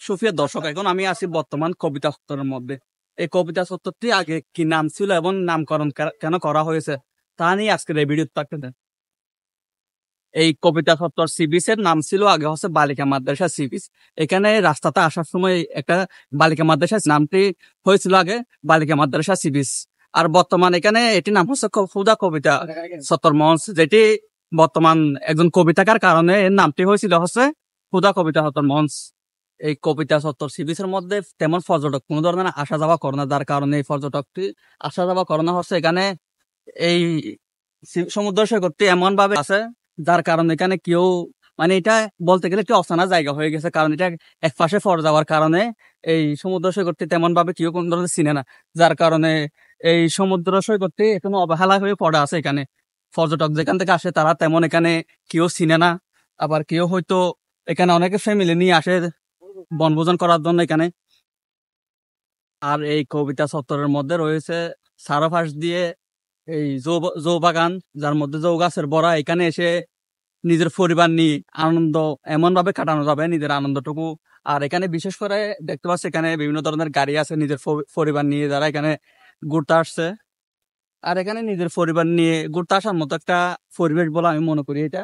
সুপ্রিয় দর্শক, এখন আমি আছি বর্তমান কবিতা চত্বরের মধ্যে। এই কবিতা চত্বরটি আগে কি নাম ছিল এবং নামকরণ কেন করা হয়েছে তা নিয়ে আজকের এই ভিডিও থাকতে। এই কবিতা চত্বর সি বিচ এর নাম ছিল আগে হচ্ছে বালিকা মাদ্রাসা সি বিচ। এখানে রাস্তাতে আসার সময় একটা বালিকা মাদ্রাসা নামটি হয়েছিল আগে বালিকা মাদ্রাসা সি বিচ। আর বর্তমান এখানে এটি নাম হচ্ছে হুদা কবিতা চত্বর মঞ্চ, যেটি বর্তমান একজন কবিতাকার কারণে এর নামটি হয়েছিল হচ্ছে হুদা কবিতা চত্বর মঞ্চ। এই কবিতা চত্বর সি বিচের মধ্যে তেমন পর্যটক কোনো ধরনের আসা যাওয়া করে না, যার কারণে এই পর্যটকটি আসা যাওয়া করানো হচ্ছে। এখানে এই সমুদ্র সৈকতটি এমন ভাবে আছে যার কারণে এখানে কেউ মানে এটা বলতে গেলে একটি অচেনা জায়গা হয়ে গেছে, কারণ এটা এক পাশে পড়ে যাওয়ার কারণে এই সমুদ্র সৈকতটি তেমন ভাবে কেউ কোন ধরনের চিনে না, যার কারণে এই সমুদ্র সৈকতটি এখনো অবহেলা হয়ে পড়ে আছে। এখানে পর্যটক যেখান থেকে আসে তারা তেমন এখানে কেউ চিনে না, আবার কেউ হয়তো এখানে অনেকে ফ্যামিলি নিয়ে আসে বনভোজন করার জন্য এখানে। আর এই কবিতা চত্বরের মধ্যে রয়েছে চারপাশ দিয়ে এই জৌ বাগান, যার মধ্যে জৌ গাছের ভরা। এখানে এসে নিজের পরিবার নিয়ে আনন্দ এমন ভাবে কাটানো যাবে, নিজের আনন্দটুকু। আর এখানে বিশেষ করে দেখতে পাচ্ছি এখানে বিভিন্ন ধরনের গাড়ি আছে নিজের পরিবার নিয়ে যারা এখানে ঘুরতে আসছে। আর এখানে নিজের পরিবার নিয়ে ঘুরতে আসার মতো একটা পরিবেশ বলে আমি মনে করি এটা।